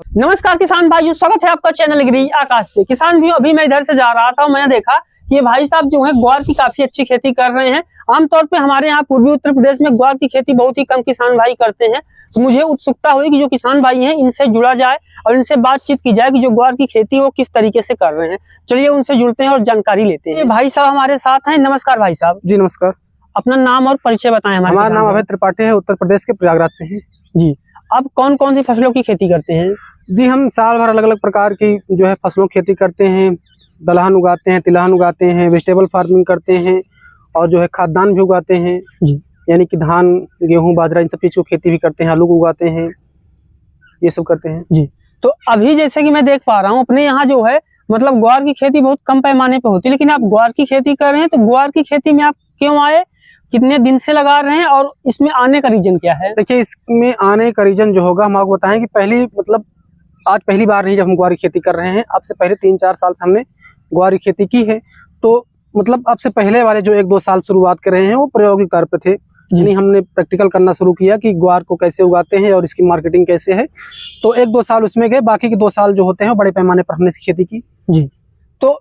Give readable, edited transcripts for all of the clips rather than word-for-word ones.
नमस्कार किसान भाइयों, स्वागत है आपका चैनल एग्री आकाश पे। किसान भी अभी मैं इधर से जा रहा था और मैंने देखा कि ये भाई साहब जो है ग्वार की काफी अच्छी खेती कर रहे हैं। आमतौर पे हमारे यहाँ पूर्वी उत्तर प्रदेश में ग्वार की खेती बहुत ही कम किसान भाई करते हैं। तो मुझे उत्सुकता हुई कि जो किसान भाई हैं इनसे जुड़ा जाए और इनसे बातचीत की जाए कि जो ग्वार की खेती वो किस तरीके से कर रहे हैं। चलिए उनसे जुड़ते हैं और जानकारी लेते हैं। भाई साहब हमारे साथ हैं। नमस्कार भाई साहब। जी नमस्कार। अपना नाम और परिचय बताएं। हमारा नाम अभय त्रिपाठी है, उत्तर प्रदेश के प्रयागराज से है। जी, आप कौन कौन सी फसलों की खेती करते हैं? जी हम साल भर अलग अलग प्रकार की जो है फसलों की खेती करते हैं। दलहन उगाते हैं, तिलहन उगाते हैं, वेजिटेबल फार्मिंग करते हैं और जो है खाद्यान्न भी उगाते हैं। जी, यानी कि धान, गेहूं, बाजरा इन सब चीज़ को खेती भी करते हैं। आलू को उगाते हैं, ये सब करते हैं। जी, तो अभी जैसे कि मैं देख पा रहा हूँ अपने यहाँ जो है मतलब ग्वार की खेती बहुत कम पैमाने पे होती है, लेकिन आप ग्वार की खेती कर रहे हैं। तो ग्वार की खेती में आप क्यों आए, कितने दिन से लगा रहे हैं और इसमें आने का रीजन क्या है? देखिए, इसमें आने का रीजन जो होगा हम आपको बताएं कि आज पहली बार नहीं जब हम ग्वार की खेती कर रहे हैं। अब से पहले 3-4 साल से हमने ग्वार की खेती की है। तो अब से पहले वाले जो 1-2 साल शुरुआत कर रहे हैं वो प्रायोगिक तौर पे थे। यानी हमने प्रैक्टिकल करना शुरू किया कि ग्वार को कैसे उगाते हैं और इसकी मार्केटिंग कैसे है। तो 1-2 साल उसमें गए, बाकी के 2 साल जो होते हैं वो बड़े पैमाने पर हमने इसकी खेती की। जी, तो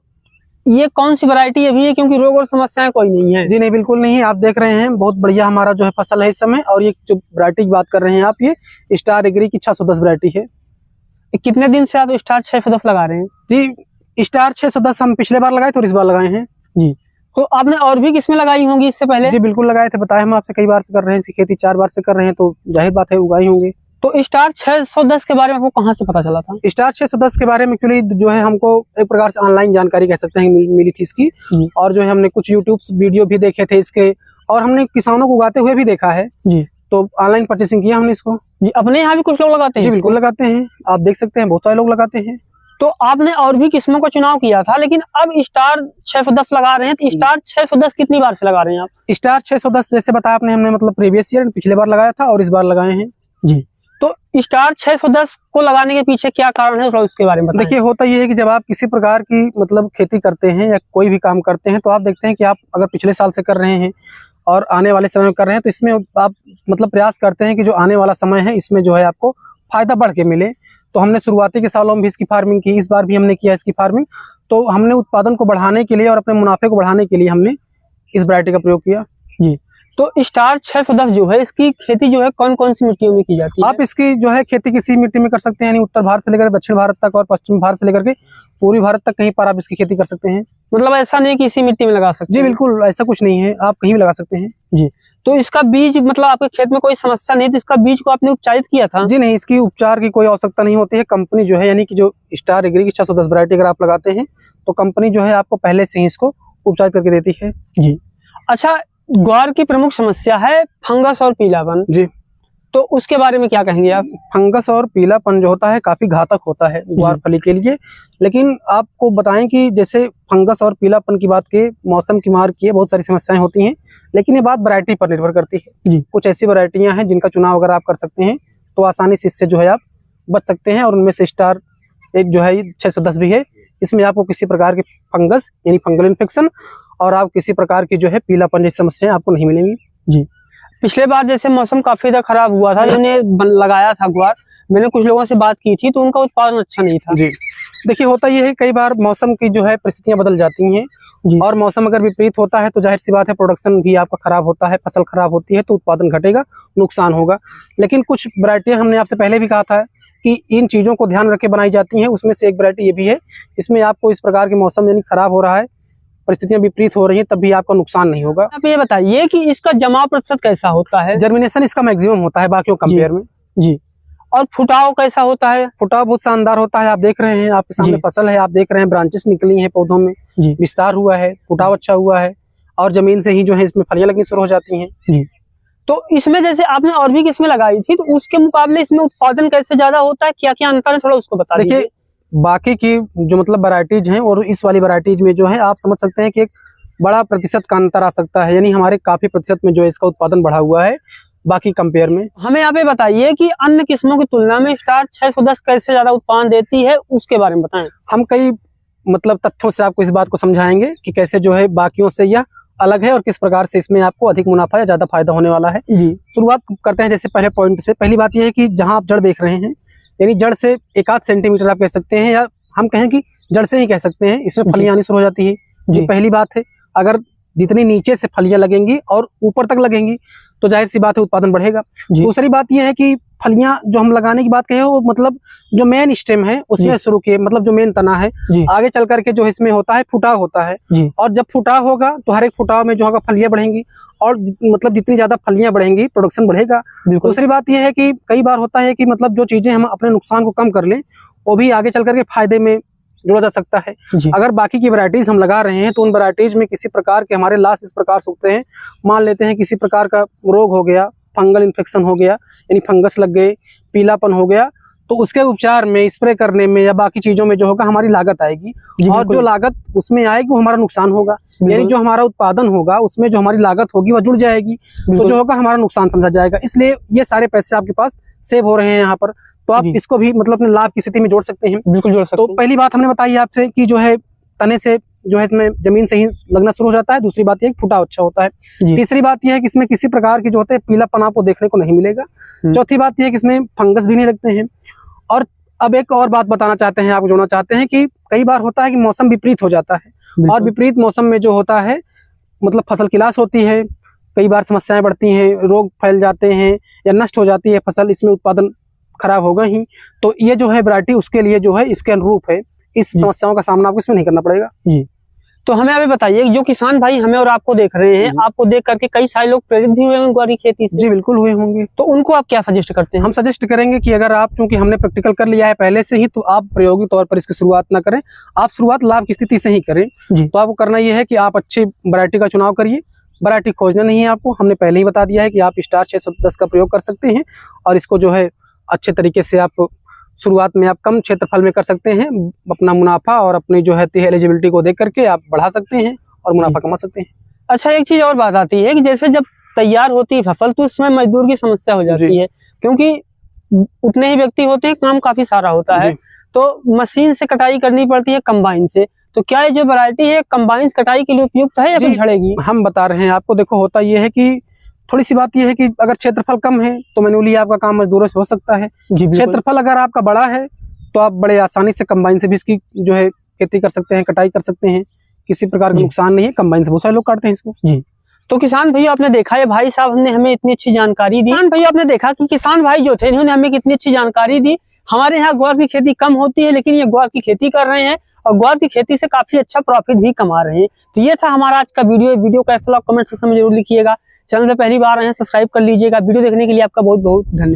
ये कौन सी वैरायटी अभी है, क्योंकि रोग और समस्याएं कोई नहीं है? जी नहीं, बिल्कुल नहीं है। आप देख रहे हैं बहुत बढ़िया हमारा जो है फसल है इस समय। और ये जो वैरायटी की बात कर रहे हैं आप, ये स्टार एग्री की 610 वैरायटी है। कितने दिन से आप स्टार 610 लगा रहे हैं? जी, स्टार 610 हम पिछले बार लगाए थे और इस बार लगाए हैं। जी, तो आपने और भी किस्में लगाई होंगी इससे पहले? जी बिल्कुल लगाए थे, बताया हम आपसे कई बार से कर रहे हैं इसकी खेती, 4 बार से कर रहे हैं, तो जाहिर बात है उगाई होंगे। तो स्टार 610 के बारे में आपको कहाँ से पता चला था? स्टार 610 के बारे में एक्चुअली जो है हमको एक प्रकार से ऑनलाइन जानकारी कह सकते हैं मिली थी इसकी। और जो है हमने कुछ यूट्यूब वीडियो भी देखे थे इसके, और हमने किसानों को उगाते हुए भी देखा है। जी, तो ऑनलाइन परचेसिंग किया हमने इसको। जी, अपने यहाँ भी कुछ लोग लगाते हैं? जी बिल्कुल लगाते हैं, आप देख सकते हैं बहुत सारे लोग लगाते हैं। तो आपने और भी किस्मों का चुनाव किया था, लेकिन अब स्टार 610 लगा रहे हैं। तो स्टार 610 कितनी बार से लगा रहे हैं आप? स्टार 610 जैसे बताया आपने, हमने प्रीवियस ईयर पिछले बार लगाया था और इस बार लगाए हैं। जी, तो स्टार 610 को लगाने के पीछे क्या कारण है, उसके बारे में बताएं। देखिए, होता ये है कि जब आप किसी प्रकार की खेती करते हैं या कोई भी काम करते हैं, तो आप देखते हैं कि आप अगर पिछले साल से कर रहे हैं और आने वाले समय में कर रहे हैं, तो इसमें आप प्रयास करते हैं कि जो आने वाला समय है इसमें जो है आपको फायदा बढ़ के मिले। तो हमने शुरुआती के सालों में भी इसकी फार्मिंग की, इस बार भी हमने किया इसकी फार्मिंग। तो हमने उत्पादन को बढ़ाने के लिए और अपने मुनाफे को बढ़ाने के लिए हमने इस वैरायटी का प्रयोग किया। जी, तो स्टार 610 जो है इसकी खेती जो है कौन कौन सी मिट्टियों में की जाती है? आप इसकी जो है खेती किसी मिट्टी में कर सकते हैं, यानी उत्तर भारत से लेकर दक्षिण भारत तक और पश्चिम भारत से लेकर के पूर्वी भारत तक कहीं पर आप इसकी खेती कर सकते हैं। ऐसा नहीं कि इसी मिट्टी में लगा सकते जी हैं? बिल्कुल, ऐसा कुछ नहीं है, आप कहीं भी लगा सकते हैं। जी, तो इसका बीज आपके खेत में कोई समस्या नहीं, तो इसका बीज को आपने उपचारित किया था? जी नहीं, इसकी उपचार की कोई आवश्यकता नहीं होती है। कंपनी जो है, यानी कि जो स्टार एग्री की 610 वैरायटी अगर आप लगाते हैं तो कंपनी जो है आपको पहले से ही इसको उपचारित करके देती है। जी, अच्छा, ग्वार की प्रमुख समस्या है फंगस और पीलापन। जी, तो उसके बारे में क्या कहेंगे आप? फंगस और पीलापन जो होता है काफी घातक होता है ग्वार फली के लिए। लेकिन आपको बताएं कि जैसे फंगस और पीलापन की बात की, मौसम की मार की, बहुत सारी समस्याएं होती हैं, लेकिन ये बात वैरायटी पर निर्भर करती है। जी, कुछ ऐसी वैरायटियां हैं जिनका चुनाव अगर आप कर सकते हैं तो आसानी से इससे जो है आप बच सकते हैं, और उनमें से स्टार एक जो है 610 भी है। इसमें आपको किसी प्रकार की फंगस यानी फंगल इन्फेक्शन और आप किसी प्रकार की जो है पीलापन जैसी समस्याएं आपको नहीं मिलेंगी। जी, पिछले बार जैसे मौसम काफी ज्यादा खराब हुआ था, जिन्होंने लगाया था ग्वार, मैंने कुछ लोगों से बात की थी तो उनका उत्पादन अच्छा नहीं था। जी, देखिए होता ये है कई बार मौसम की जो है परिस्थितियां बदल जाती हैं। जी, और मौसम अगर विपरीत होता है तो जाहिर सी बात है प्रोडक्शन भी आपका खराब होता है, फसल खराब होती है तो उत्पादन घटेगा, नुकसान होगा। लेकिन कुछ वैरायटियां हमने आपसे पहले भी कहा था कि इन चीज़ों को ध्यान रख के बनाई जाती हैं। उसमें से एक वैरायटी ये भी है, इसमें आपको इस प्रकार के मौसम यानी खराब हो रहा है, परिस्थितियां विपरीत हो रही हैं, तब भी आपका नुकसान नहीं होगा। आप ये बताइए कि इसका जमाव प्रतिशत कैसा होता है? जर्मिनेशन इसका मैक्सिमम होता है बाकियों कंपेयर में। जी, और फुटाव कैसा होता है? फुटाव बहुत शानदार होता है। आप देख रहे हैं, आपके सामने फसल है, आप देख रहे हैं ब्रांचेस निकली हैं पौधों में, विस्तार हुआ है, फुटाव अच्छा हुआ है, और जमीन से ही जो है इसमें फलियां लगनी शुरू हो जाती हैं। जी, तो इसमें जैसे आपने और भी किस्में लगाई थी, तो उसके मुकाबले इसमें उत्पादन कैसे ज्यादा होता है, क्या क्या अंतर है, थोड़ा उसको बता दीजिए। देखिए, बाकी की जो वैरायटीज हैं और इस वाली वैरायटीज में जो है आप समझ सकते हैं कि एक बड़ा प्रतिशत का अंतर आ सकता है। यानी हमारे काफी प्रतिशत में जो है इसका उत्पादन बढ़ा हुआ है बाकी कंपेयर में। हमें यहाँ पे बताइए कि अन्य किस्मों की तुलना में स्टार 610 कैसे ज्यादा उत्पादन देती है, उसके बारे में बताएं। हम कई तथ्यों से आपको इस बात को समझाएंगे कि कैसे जो है बाकियों से यह अलग है और किस प्रकार से इसमें आपको अधिक मुनाफा या ज्यादा फायदा होने वाला है। जी, शुरुआत करते हैं जैसे पहले पॉइंट से। पहली बात यह है कि जहां आप जड़ देख रहे हैं, यानी जड़ से 1 आध सेंटीमीटर आप कह सकते हैं, या हम कहें कि जड़ से ही कह सकते हैं, इसमें फलियां आनी शुरू हो जाती है। ये पहली बात है। अगर जितनी नीचे से फलियां लगेंगी और ऊपर तक लगेंगी तो जाहिर सी बात है उत्पादन बढ़ेगा। दूसरी बात यह है कि फलियां जो हम लगाने की बात कहें वो मतलब जो मेन स्टेम है उसमें शुरू किए, मतलब जो मेन तना है, आगे चल करके जो इसमें होता है फुटाव होता है, और जब फुटाव होगा तो हर एक फुटाव में जो होगा फलियां बढ़ेंगी, और मतलब जितनी ज्यादा फलियां बढ़ेंगी प्रोडक्शन बढ़ेगा। दूसरी बात यह है कि कई बार होता है कि मतलब जो चीजें हम अपने नुकसान को कम कर लें वो भी आगे चल करके फायदे में जोड़ा जा सकता है। अगर बाकी की वैरायटीज हम लगा रहे हैं तो उन वैरायटीज में किसी प्रकार के हमारे लॉस इस प्रकार सूखते हैं, मान लेते हैं किसी प्रकार का रोग हो गया, फंगल इन्फेक्शन हो गया, यानी फंगस लग गए, पीलापन हो गया, तो उसके उपचार में, स्प्रे करने में या बाकी चीजों में जो होगा हमारी लागत आएगी, और जो लागत उसमें आएगी वो हमारा नुकसान होगा। यानी जो हमारा उत्पादन होगा उसमें जो हमारी लागत होगी वो जुड़ जाएगी, तो जो होगा हमारा नुकसान समझा जाएगा। इसलिए ये सारे पैसे आपके पास सेव हो रहे हैं यहाँ पर, तो आप इसको भी मतलब अपने लाभ की स्थिति में जोड़ सकते हैं। बिल्कुल जोड़ सकते हैं। तो पहली बात हमने बताई आपसे कि जो है तने से जो है इसमें जमीन से ही लगना शुरू हो जाता है। दूसरी बात यह फुटाव अच्छा होता है। तीसरी बात यह है कि इसमें किसी प्रकार की जो होते हैं पीलापन आपको देखने को नहीं मिलेगा। चौथी बात यह है कि इसमें फंगस भी नहीं लगते हैं। और अब एक और बात बताना चाहते हैं, आपको जोड़ना चाहते हैं कि कई बार होता है कि मौसम विपरीत हो जाता है, और विपरीत मौसम में जो होता है मतलब फसल की लॉस होती है, कई बार समस्याएं बढ़ती हैं, रोग फैल जाते हैं या नष्ट हो जाती है फसल, इसमें उत्पादन खराब होगा ही। तो ये जो है वैरायटी उसके लिए जो है इसके अनुरूप है, इस समस्याओं का सामना आपको इसमें नहीं करना पड़ेगा। जी। तो हमें अभी बताइए, जो किसान भाई हमें और आपको देख रहे हैं, आपको देख करके कई सारे लोग प्रेरित भी हुए हैं ग्वार की खेती से। जी बिल्कुल हुए होंगे। तो उनको आप क्या सजेस्ट करते हैं? हम सजेस्ट करेंगे कि अगर आप, चूंकि हमने प्रैक्टिकल कर लिया है पहले से ही, तो आप प्रायोगिक तौर पर इसकी शुरुआत ना करें, आप शुरुआत लाभ की स्थिति से ही करें। तो आपको करना यह है कि आप अच्छी वैरायटी का चुनाव करिए। वैरायटी खोजना नहीं है आपको, हमने पहले ही बता दिया है कि आप स्टार 610 का प्रयोग कर सकते हैं, और इसको जो है अच्छे तरीके से आप शुरुआत में आप कम क्षेत्रफल में कर सकते हैं। अपना मुनाफा और अपनी जो है एलिजिबिलिटी को देख करके आप बढ़ा सकते हैं और मुनाफा कमा सकते हैं। अच्छा, एक चीज और बात आती है कि जैसे जब तैयार होती है फसल तो उसमें मजदूर की समस्या हो जाती है, क्योंकि उतने ही व्यक्ति होते हैं, काम काफी सारा होता है, तो मशीन से कटाई करनी पड़ती है कंबाइन से। तो क्या ये जो वैरायटी है कंबाइन कटाई के लिए उपयुक्त है या फिर झड़ेगी? हम बता रहे हैं आपको। देखो होता यह है कि थोड़ी सी बात यह है कि अगर क्षेत्रफल कम है तो मैन्युअली आपका काम मजदूरों से हो सकता है। क्षेत्रफल अगर आपका बड़ा है तो आप बड़े आसानी से कंबाइन से भी इसकी जो है खेती कर सकते हैं, कटाई कर सकते हैं, किसी प्रकार का नुकसान नहीं है। कंबाइन से बहुत सारे लोग काटते हैं इसको। जी। तो किसान भाई आपने देखा है, भाई साहब ने हमें इतनी अच्छी जानकारी दी। किसान भाई आपने देखा कि किसान भाई जो थे इन्होंने हमें कितनी अच्छी जानकारी दी। हमारे यहाँ ग्वार की खेती कम होती है, लेकिन ये ग्वार की खेती कर रहे हैं और ग्वार की खेती से काफी अच्छा प्रॉफिट भी कमा रहे हैं। तो ये था हमारा आज का वीडियो। वीडियो कैसा लगा कमेंट सेक्शन में जरूर लिखिएगा। चैनल पे पहली बार आए हैं सब्सक्राइब कर लीजिएगा। वीडियो देखने के लिए आपका बहुत बहुत धन्यवाद।